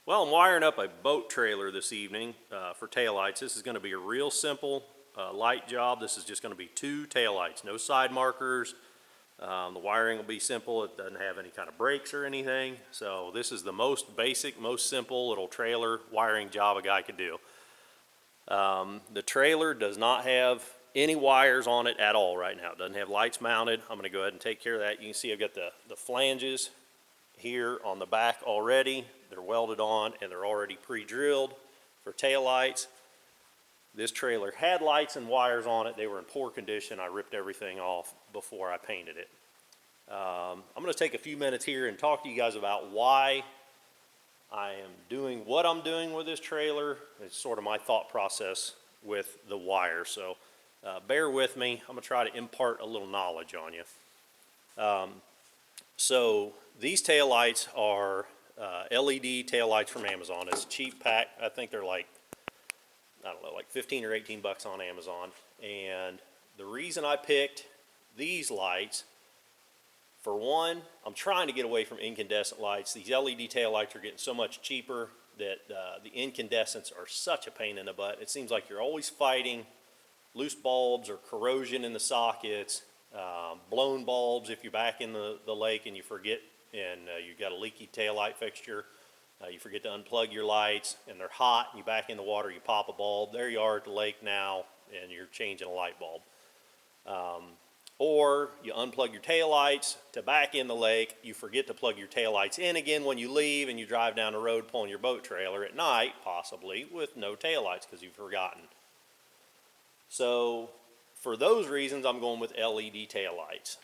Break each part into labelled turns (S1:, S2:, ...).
S1: Well, I'm wiring up a boat trailer this evening for taillights. This is going to be a real simple light job. This is just going to be 2 taillights, no side markers. The wiring will be simple. It doesn't have any kind of brakes or anything. So this is the most basic, most simple little trailer wiring job a guy could do. The trailer does not have any wires on it at all right now. It doesn't have lights mounted. I'm going to go ahead and take care of that. You can see I've got the flanges here on the back already. They're welded on and they're already pre-drilled for taillights. This trailer had lights and wires on it. They were in poor condition. I ripped everything off before I painted it. I'm going to take a few minutes here and talk to you guys about why I am doing what I'm doing with this trailer. It's sort of my thought process with the wire. So bear with me. I'm going to try to impart a little knowledge on you. So these taillights are LED taillights from Amazon. It's a cheap pack. I think they're like, I don't know, like 15 or 18 bucks on Amazon. And the reason I picked these lights, for one, I'm trying to get away from incandescent lights. These LED taillights are getting so much cheaper that the incandescents are such a pain in the butt. It seems like you're always fighting loose bulbs or corrosion in the sockets, blown bulbs if you're back in the lake and you forget and you've got a leaky taillight fixture. You forget to unplug your lights and they're hot and you back in the water, you pop a bulb. There you are at the lake now and you're changing a light bulb. Or you unplug your taillights to back in the lake, you forget to plug your taillights in again when you leave and you drive down the road pulling your boat trailer at night, possibly with no taillights because you've forgotten. So for those reasons, I'm going with LED taillights.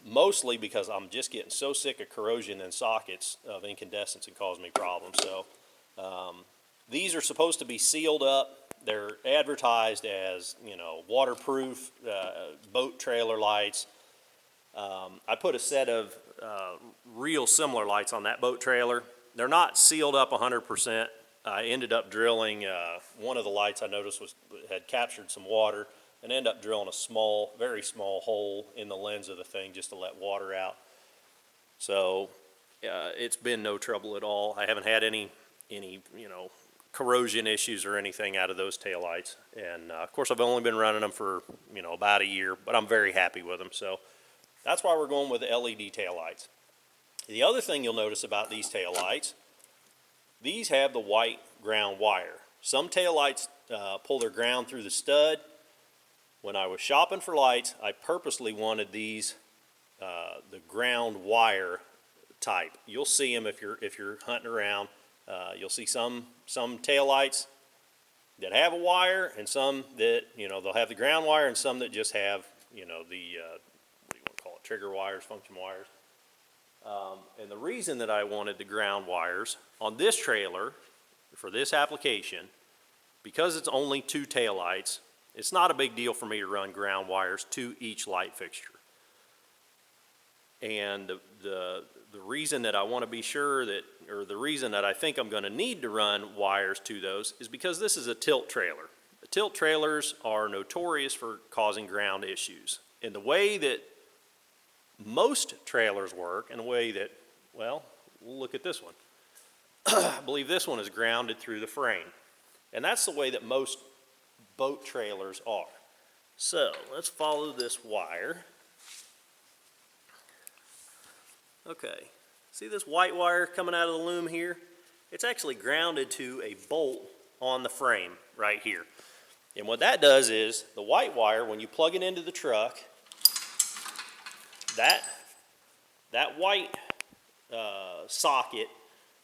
S1: Mostly because I'm just getting so sick of corrosion in sockets of incandescents and causing me problems. So these are supposed to be sealed up. They're advertised as, you know, waterproof boat trailer lights. I put a set of real similar lights on that boat trailer. They're not sealed up 100%. I ended up drilling one of the lights I noticed had captured some water, and ended up drilling a small, very small hole in the lens of the thing just to let water out. So it's been no trouble at all. I haven't had any you know, corrosion issues or anything out of those taillights. And of course I've only been running them for, you know, about a year, but I'm very happy with them. So that's why we're going with the LED taillights. The other thing you'll notice about these taillights, these have the white ground wire. Some taillights pull their ground through the stud. When I was shopping for lights, I purposely wanted these, the ground wire type. You'll see them if you're hunting around. You'll see some taillights that have a wire, and some that, you know, they'll have the ground wire, and some that just have, you know, the what do you want to call it, trigger wires, function wires. And the reason that I wanted the ground wires on this trailer for this application, because it's only 2 taillights, it's not a big deal for me to run ground wires to each light fixture. And the reason that I want to be sure that, or the reason that I think I'm going to need to run wires to those, is because this is a tilt trailer. The tilt trailers are notorious for causing ground issues. And the way that most trailers work, and the way that, well, we'll look at this one. I believe this one is grounded through the frame. And that's the way that most boat trailers are. So let's follow this wire. Okay, see this white wire coming out of the loom here? It's actually grounded to a bolt on the frame right here. And what that does is, the white wire, when you plug it into the truck, that white socket,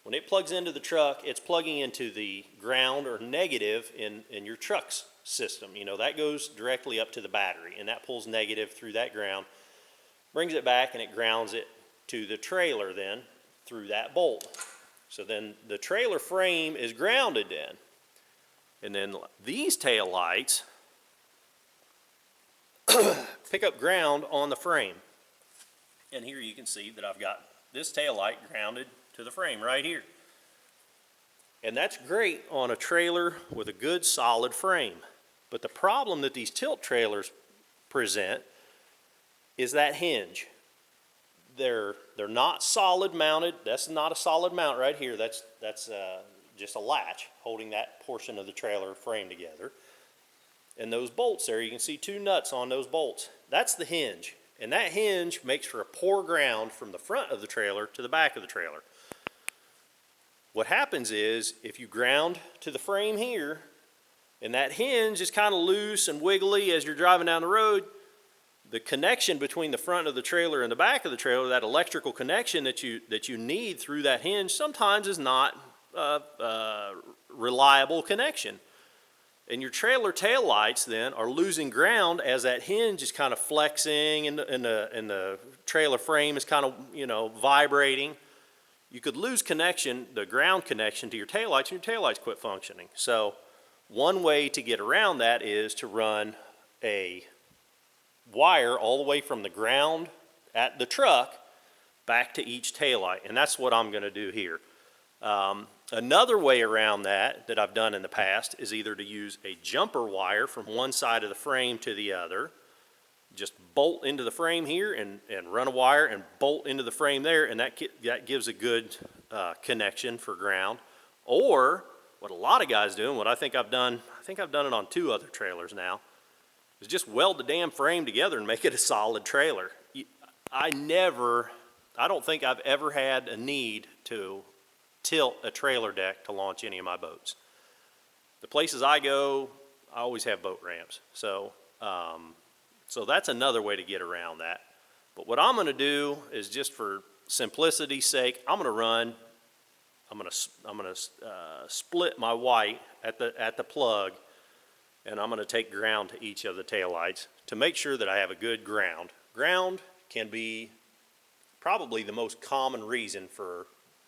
S1: when it plugs into the truck, it's plugging into the ground or negative in your truck's system. You know, that goes directly up to the battery, and that pulls negative through that ground, brings it back, and it grounds it to the trailer then through that bolt. So then the trailer frame is grounded then. And then these tail lights pick up ground on the frame. And here you can see that I've got this tail light grounded to the frame right here. And that's great on a trailer with a good solid frame. But the problem that these tilt trailers present is that hinge. they're not solid mounted. That's not a solid mount right here. That's just a latch holding that portion of the trailer frame together. And those bolts there, you can see two nuts on those bolts. That's the hinge. And that hinge makes for a poor ground from the front of the trailer to the back of the trailer. What happens is, if you ground to the frame here, and that hinge is kind of loose and wiggly as you're driving down the road, the connection between the front of the trailer and the back of the trailer, that electrical connection that you need through that hinge, sometimes is not a reliable connection. And your trailer tail lights then are losing ground as that hinge is kind of flexing and the trailer frame is kind of, vibrating. You could lose connection, the ground connection to your taillights, and your taillights quit functioning. So one way to get around that is to run a wire all the way from the ground at the truck back to each taillight, and that's what I'm going to do here. Another way around that I've done in the past is either to use a jumper wire from one side of the frame to the other, just bolt into the frame here and run a wire and bolt into the frame there, and that gives a good connection for ground. Or what a lot of guys do, and what I think I've done it on 2 other trailers now, is just weld the damn frame together and make it a solid trailer. I don't think I've ever had a need to tilt a trailer deck to launch any of my boats. The places I go, I always have boat ramps. So that's another way to get around that. But what I'm going to do is, just for simplicity's sake, I'm going to split my white at the plug, and I'm going to take ground to each of the taillights to make sure that I have a good ground. Ground can be probably the most common reason for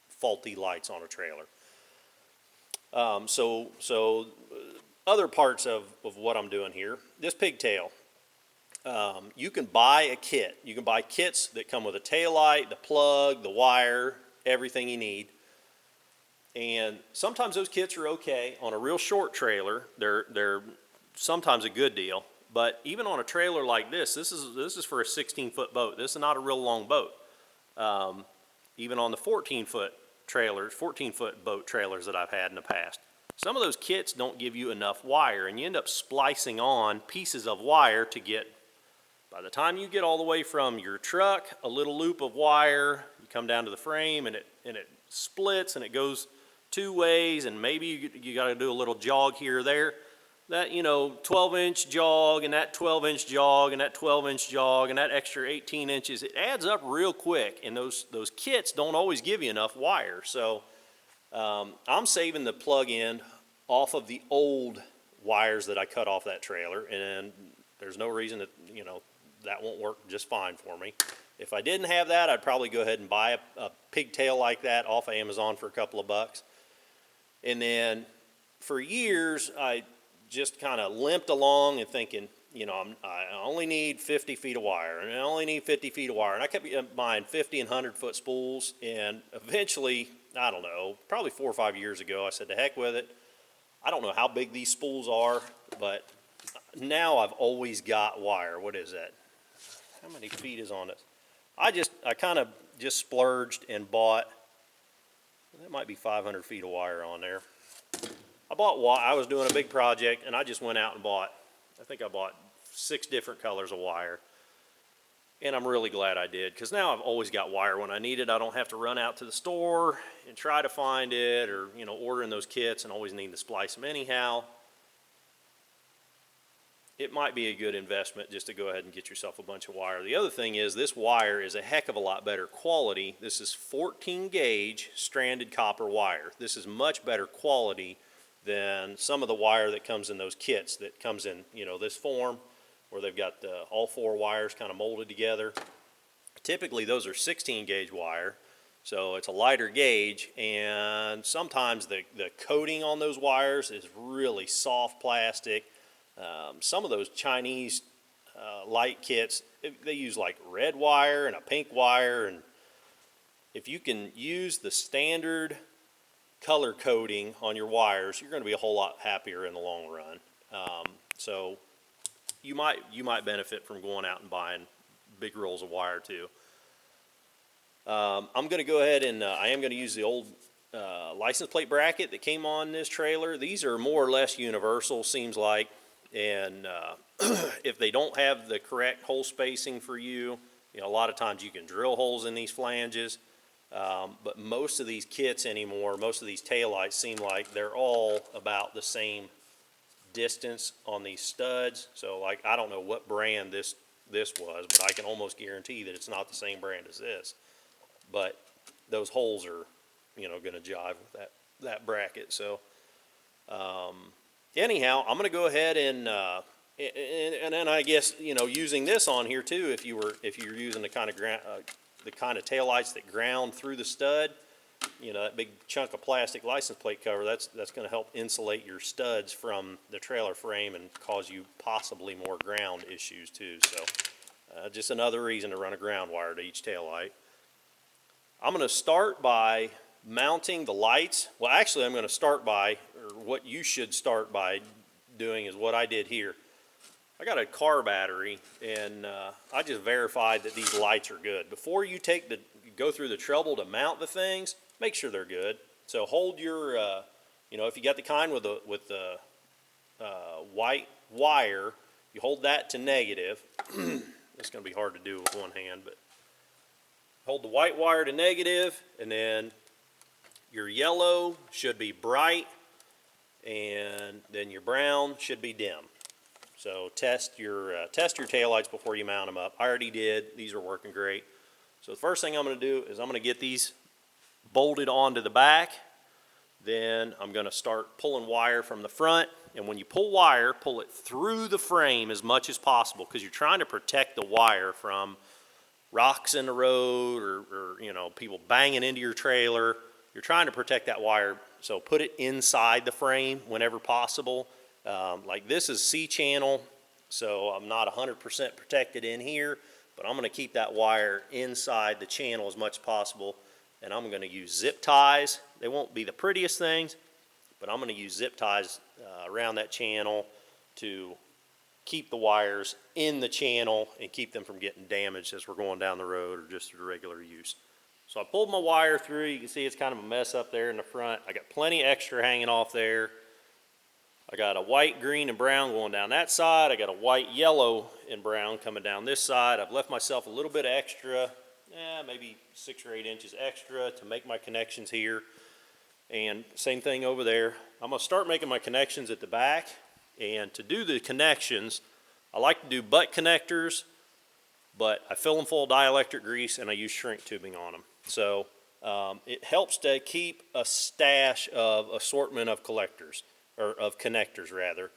S1: faulty lights on a trailer. So other parts of what I'm doing here, this pigtail, you can buy a kit. You can buy kits that come with a tail light, the plug, the wire, everything you need. And sometimes those kits are okay. On a real short trailer, they're sometimes a good deal. But even on a trailer like this is for a 16-foot boat. This is not a real long boat. Even on the 14-foot boat trailers that I've had in the past, some of those kits don't give you enough wire, and you end up splicing on pieces of wire to get, by the time you get all the way from your truck, a little loop of wire, you come down to the frame, and it splits, and it goes 2 ways, and maybe you got to do a little jog here or there. That 12-inch jog, and that 12-inch jog, and that 12-inch jog, and that extra 18 inches, it adds up real quick, and those kits don't always give you enough wire. So I'm saving the plug end off of the old wires that I cut off that trailer, and there's no reason that that won't work just fine for me. If I didn't have that, I'd probably go ahead and buy a pigtail like that off of Amazon for a couple of bucks. And then for years, I just kind of limped along and thinking, I only need 50 feet of wire, and I only need 50 feet of wire. And I kept buying 50 and 100-foot spools, and eventually, I don't know, probably 4 or 5 years ago, I said, to heck with it. I don't know how big these spools are, but now I've always got wire. What is that? How many feet is on this? I kind of just splurged and bought, that might be 500 feet of wire on there. I was doing a big project, and I just went out and bought 6 different colors of wire. And I'm really glad I did, because now I've always got wire when I need it. I don't have to run out to the store and try to find it, or ordering those kits and always need to splice them anyhow. It might be a good investment just to go ahead and get yourself a bunch of wire. The other thing is, this wire is a heck of a lot better quality. This is 14 gauge stranded copper wire. This is much better quality than some of the wire that comes in those kits that comes in, this form, where they've got all 4 wires kind of molded together. Typically those are 16 gauge wire, so it's a lighter gauge, and sometimes the coating on those wires is really soft plastic. Some of those Chinese light kits, they use like red wire and a pink wire, and if you can use the standard color coding on your wires, you're going to be a whole lot happier in the long run. So you might benefit from going out and buying big rolls of wire too. I'm going to go ahead and I am going to use the old license plate bracket that came on this trailer. These are more or less universal, seems like, and if they don't have the correct hole spacing for you, a lot of times you can drill holes in these flanges. But most of these kits anymore, most of these taillights seem like they're all about the same distance on these studs. So like, I don't know what brand this was, but I can almost guarantee that it's not the same brand as this. But those holes are, going to jive with that bracket. So anyhow, I'm going to go ahead and then I guess using this on here too. If you're using the kind of taillights that ground through the stud, that big chunk of plastic license plate cover, that's going to help insulate your studs from the trailer frame and cause you possibly more ground issues too. So just another reason to run a ground wire to each taillight. I'm going to start by mounting the lights. Well, actually, I'm going to start by, or what you should start by doing is what I did here. I got a car battery, and I just verified that these lights are good. Before you go through the trouble to mount the things, make sure they're good. So hold your, if you got the kind with the white wire, you hold that to negative. It's going to be hard to do with one hand, but hold the white wire to negative, and then your yellow should be bright, and then your brown should be dim. So test your taillights before you mount them up. I already did. These are working great. So the first thing I'm going to do is I'm going to get these bolted onto the back. Then I'm going to start pulling wire from the front. And when you pull wire, pull it through the frame as much as possible, because you're trying to protect the wire from rocks in the road or people banging into your trailer. You're trying to protect that wire. So put it inside the frame whenever possible. Like this is C-channel, so I'm not 100% protected in here, but I'm going to keep that wire inside the channel as much as possible, and I'm going to use zip ties. They won't be the prettiest things, but I'm going to use zip ties around that channel to keep the wires in the channel and keep them from getting damaged as we're going down the road or just through regular use. So I pulled my wire through. You can see it's kind of a mess up there in the front. I got plenty extra hanging off there. I got a white, green, and brown going down that side. I got a white, yellow, and brown coming down this side. I've left myself a little bit of extra, maybe 6 or 8 inches extra to make my connections here. And same thing over there. I'm going to start making my connections at the back. And to do the connections, I like to do butt connectors, but I fill them full of dielectric grease and I use shrink tubing on them. So it helps to keep a stash of assortment of collectors. Or of connectors rather.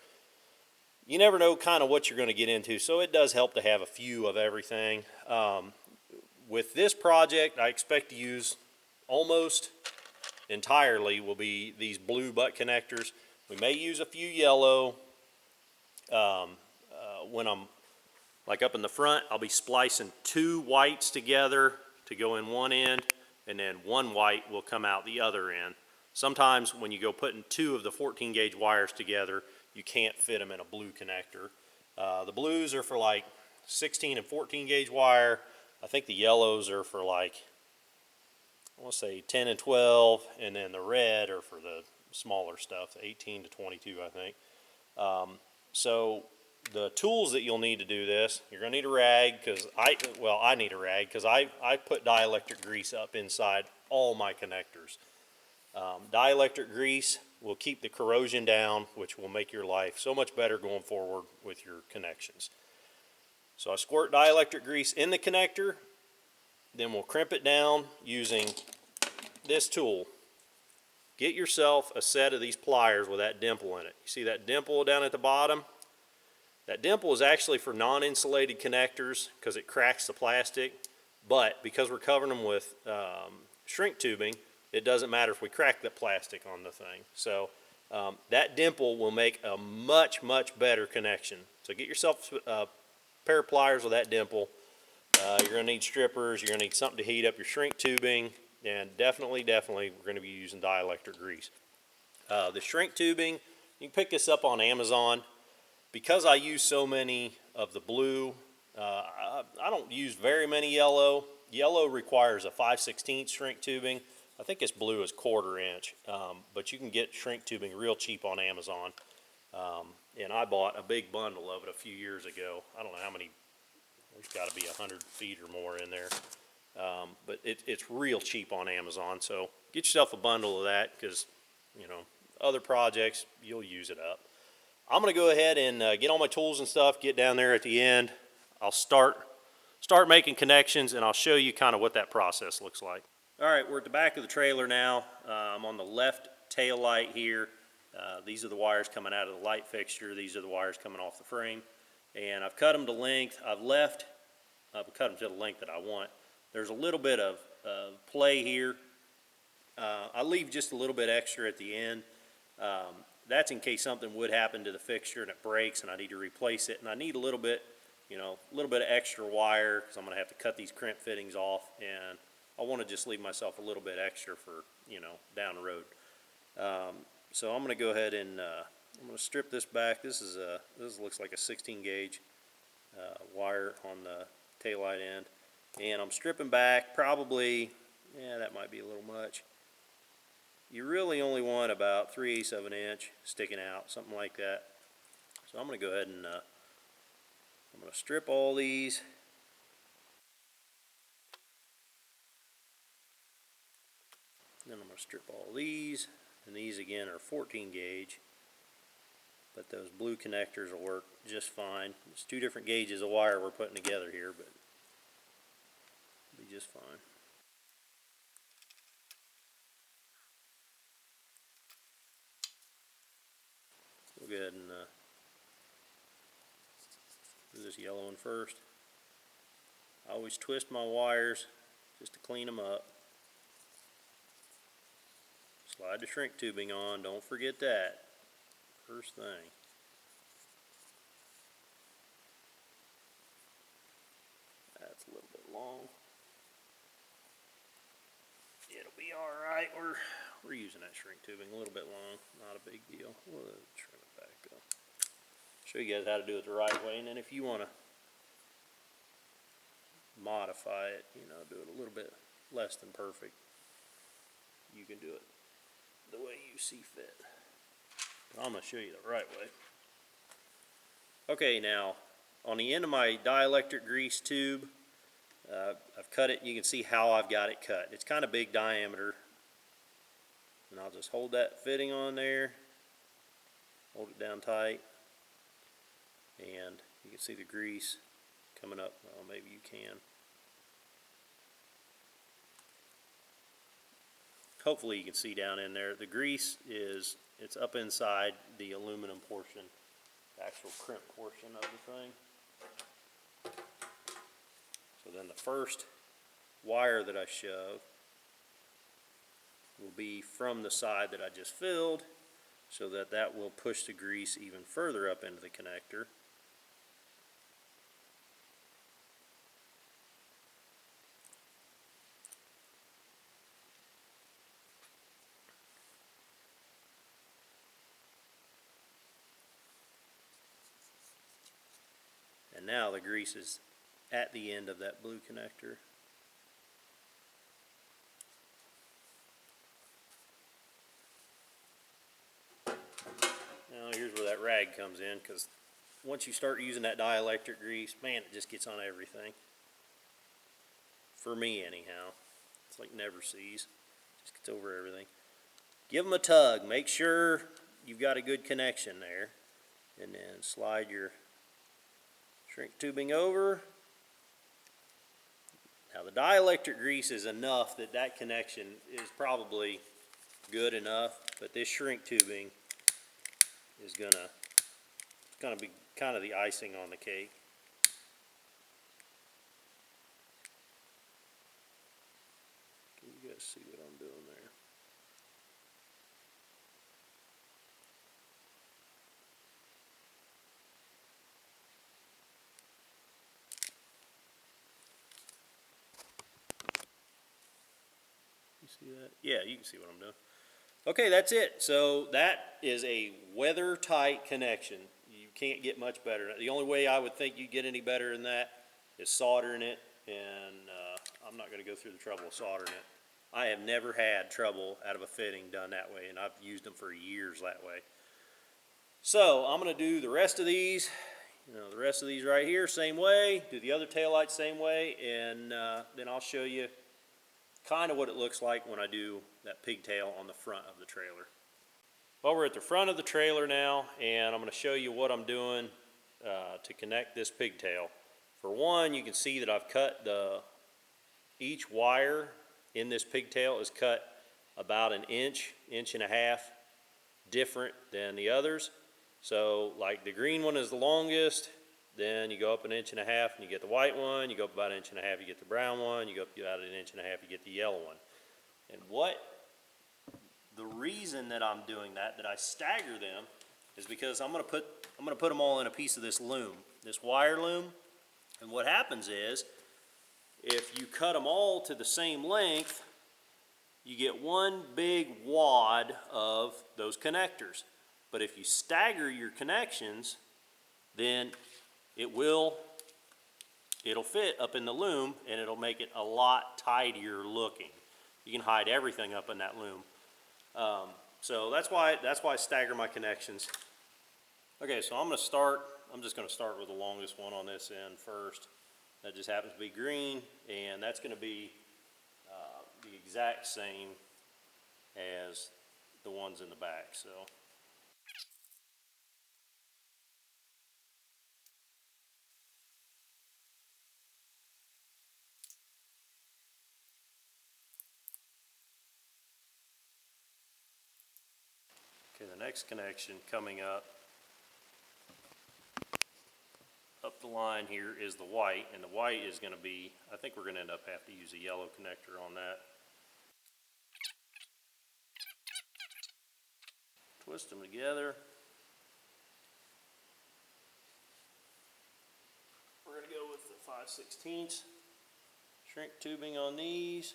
S1: You never know kind of what you're going to get into, so it does help to have a few of everything. With this project, I expect to use almost entirely will be these blue butt connectors. We may use a few yellow. When I'm like up in the front, I'll be splicing 2 whites together to go in one end, and then 1 white will come out the other end. Sometimes when you go putting 2 of the 14 gauge wires together, you can't fit them in a blue connector. The blues are for like 16 and 14 gauge wire. I think the yellows are for like, I want to say 10 and 12, and then the red are for the smaller stuff, 18 to 22, I think. So the tools that you'll need to do this, you're going to need a rag, because I need a rag because I put dielectric grease up inside all my connectors. Dielectric grease will keep the corrosion down, which will make your life so much better going forward with your connections. So I squirt dielectric grease in the connector, then we'll crimp it down using this tool. Get yourself a set of these pliers with that dimple in it. You see that dimple down at the bottom? That dimple is actually for non-insulated connectors because it cracks the plastic, but because we're covering them with shrink tubing, it doesn't matter if we crack the plastic on the thing. So that dimple will make a much, much better connection. So get yourself a pair of pliers with that dimple. You're going to need strippers. You're going to need something to heat up your shrink tubing. And definitely, we're going to be using dielectric grease. The shrink tubing, you can pick this up on Amazon. Because I use so many of the blue, I don't use very many yellow. Yellow requires a 5/16 shrink tubing. I think it's blue is 1/4 inch, but you can get shrink tubing real cheap on Amazon. And I bought a big bundle of it a few years ago. I don't know how many, there's got to be 100 feet or more in there. But it's real cheap on Amazon, so get yourself a bundle of that, because, you know, other projects, you'll use it up. I'm going to go ahead and get all my tools and stuff, get down there at the end. I'll start making connections, and I'll show you kind of what that process looks like. All right, we're at the back of the trailer now. I'm on the left tail light here. These are the wires coming out of the light fixture. These are the wires coming off the frame. And I've cut them to length. I've cut them to the length that I want. There's a little bit of play here. I leave just a little bit extra at the end. That's in case something would happen to the fixture and it breaks and I need to replace it. And I need a little bit, you know, a little bit of extra wire, because I'm going to have to cut these crimp fittings off. And I want to just leave myself a little bit extra for, you know, down the road. So I'm going to go ahead and I'm going to strip this back. This looks like a 16 gauge wire on the taillight end. And I'm stripping back probably, yeah, that might be a little much. You really only want about 3/8 of an inch sticking out, something like that. So I'm going to go ahead and I'm going to strip all these. Then I'm going to strip all these, and these again are 14 gauge, but those blue connectors will work just fine. It's 2 different gauges of wire we're putting together here, but it'll be just fine. We'll go ahead and do this yellow one first. I always twist my wires just to clean them up. Slide the shrink tubing on, don't forget that. First thing. That's a little bit long. It'll be alright. We're using that shrink tubing a little bit long, not a big deal. We'll trim it back up. Show you guys how to do it the right way, and then if you want to modify it, you know, do it a little bit less than perfect, you can do it the way you see fit. I'm going to show you the right way. Okay, now on the end of my dielectric grease tube, I've cut it. You can see how I've got it cut. It's kind of big diameter, and I'll just hold that fitting on there, hold it down tight, and you can see the grease coming up. Well, maybe you can. Hopefully you can see down in there. The grease it's up inside the aluminum portion, the actual crimp portion of the thing. So then the first wire that I shove will be from the side that I just filled, so that will push the grease even further up into the connector. And now the grease is at the end of that blue connector. Now here's where that rag comes in, because once you start using that dielectric grease, man, it just gets on everything. For me anyhow. It's like never sees. Just gets over everything. Give them a tug. Make sure you've got a good connection there. And then slide your shrink tubing over. Now the dielectric grease is enough that connection is probably good enough, but this shrink tubing is gonna be kind of the icing on the cake. Can you guys see what I'm doing there? You see that? Yeah, you can see what I'm doing. Okay, that's it. So that is a weather tight connection. You can't get much better. The only way I would think you get any better than that is soldering it, and I'm not going to go through the trouble of soldering it. I have never had trouble out of a fitting done that way, and I've used them for years that way. So I'm going to do the rest of these, the rest of these right here, same way. Do the other taillights same way, and then I'll show you kind of what it looks like when I do that pigtail on the front of the trailer. Well, we're at the front of the trailer now, and I'm going to show you what I'm doing to connect this pigtail. For one, you can see that I've cut each wire in this pigtail is cut about an inch and a half different than the others. So like the green one is the longest, then you go up an inch and a half and you get the white one, you go up about an inch and a half, you get the brown one, you go up about an inch and a half, you get the yellow one. And the reason that I'm doing that I stagger them, is because I'm gonna put them all in a piece of this loom, this wire loom. And what happens is, if you cut them all to the same length, you get one big wad of those connectors. But if you stagger your connections, then it'll fit up in the loom, and it'll make it a lot tidier looking. You can hide everything up in that loom. So that's why I stagger my connections. Okay, so I'm just going to start with the longest one on this end first. That just happens to be green, and that's going to be the exact same as the ones in the back. So. Okay, the next connection coming up the line here is the white, and the white is going to be, I think we're going to end up have to use a yellow connector on that. Twist them together. We're going to go with the 5/16 shrink tubing on these.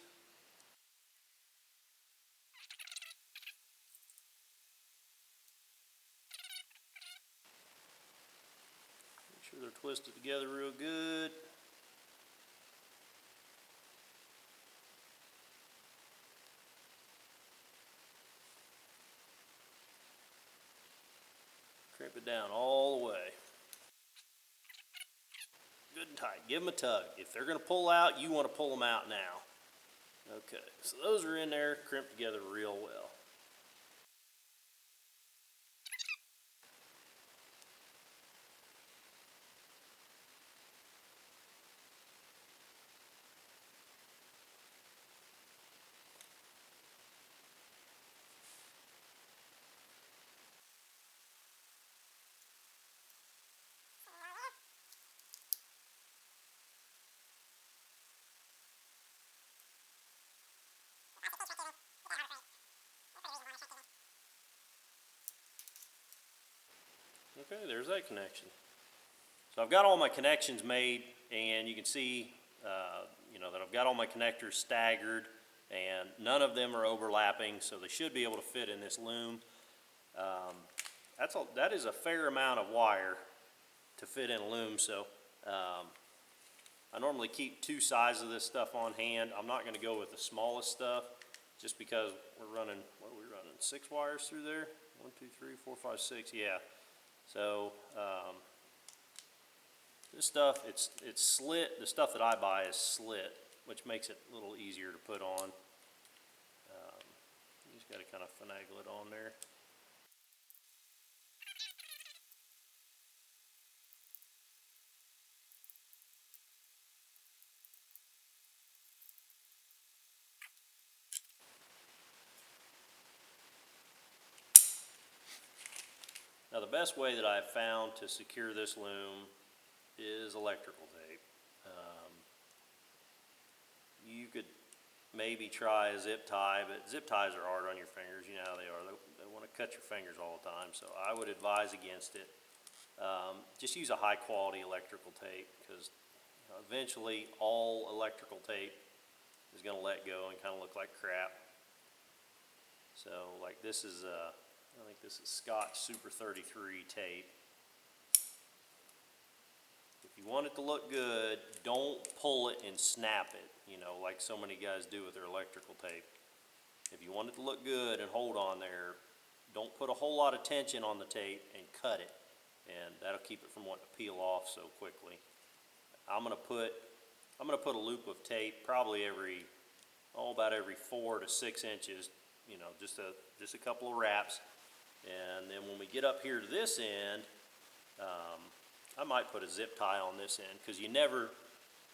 S1: Make sure they're twisted together real good. Crimp it down all the way. Good and tight. Give them a tug. If they're going to pull out, you want to pull them out now. Okay, so those are in there, crimped together real well. Okay, there's that connection. So I've got all my connections made, and you can see, that I've got all my connectors staggered, and none of them are overlapping, so they should be able to fit in this loom. That is a fair amount of wire to fit in a loom, so I normally keep two sizes of this stuff on hand. I'm not going to go with the smallest stuff, just because we're running, what are we running, 6 wires through there? 1, 2, 3, 4, 5, 6, yeah. So this stuff, it's slit. The stuff that I buy is slit, which makes it a little easier to put on. You just got to kind of finagle it on there. Now the best way that I've found to secure this loom is electrical tape. You could maybe try a zip tie, but zip ties are hard on your fingers. You know how they are. They want to cut your fingers all the time, so I would advise against it. Just use a high quality electrical tape, because eventually all electrical tape is going to let go and kind of look like crap. So like this is I think this is Scott Super 33 tape. If you want it to look good, don't pull it and snap it, you know, like so many guys do with their electrical tape. If you want it to look good and hold on there, don't put a whole lot of tension on the tape and cut it, and that'll keep it from wanting to peel off so quickly. I'm gonna put a loop of tape probably about every 4 to 6 inches, you know, just a couple of wraps. And then when we get up here to this end, I might put a zip tie on this end, because you never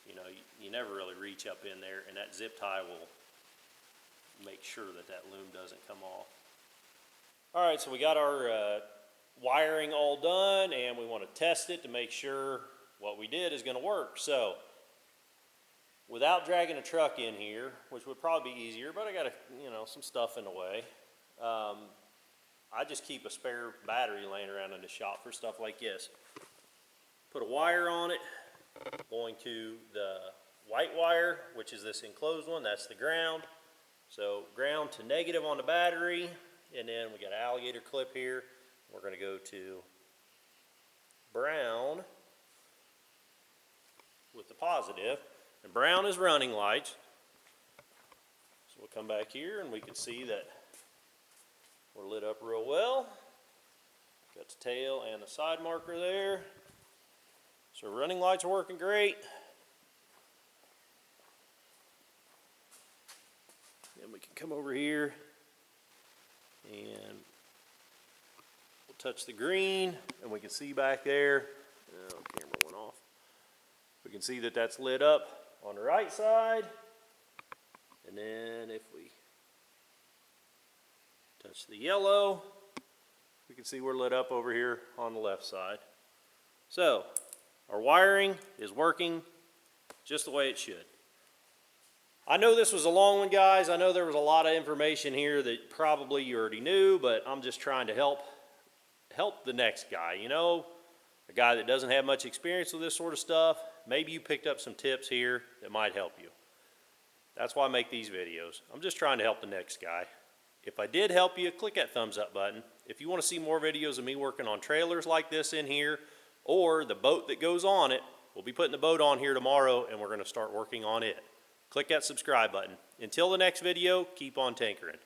S1: really reach up in there, and that zip tie will make sure that loom doesn't come off. All right, so we got our wiring all done, and we want to test it to make sure what we did is going to work. So without dragging a truck in here, which would probably be easier, but I got some stuff in the way. I just keep a spare battery laying around in the shop for stuff like this. Put a wire on it, going to the white wire, which is this enclosed one, that's the ground. So ground to negative on the battery, and then we got an alligator clip here. We're going to go to brown with the positive, and brown is running lights. So we'll come back here and we can see that we're lit up real well. Got the tail and the side marker there. So running lights are working great. Then we can come over here and we'll touch the green, and we can see back there. Oh, camera went off. We can see that that's lit up on the right side. And then if we touch the yellow, we can see we're lit up over here on the left side. So our wiring is working just the way it should. I know this was a long one, guys. I know there was a lot of information here that probably you already knew, but I'm just trying to help the next guy, you know, a guy that doesn't have much experience with this sort of stuff. Maybe you picked up some tips here that might help you. That's why I make these videos. I'm just trying to help the next guy. If I did help you, click that thumbs up button. If you want to see more videos of me working on trailers like this in here, or the boat that goes on it, we'll be putting the boat on here tomorrow, and we're going to start working on it. Click that subscribe button. Until the next video, keep on tinkering.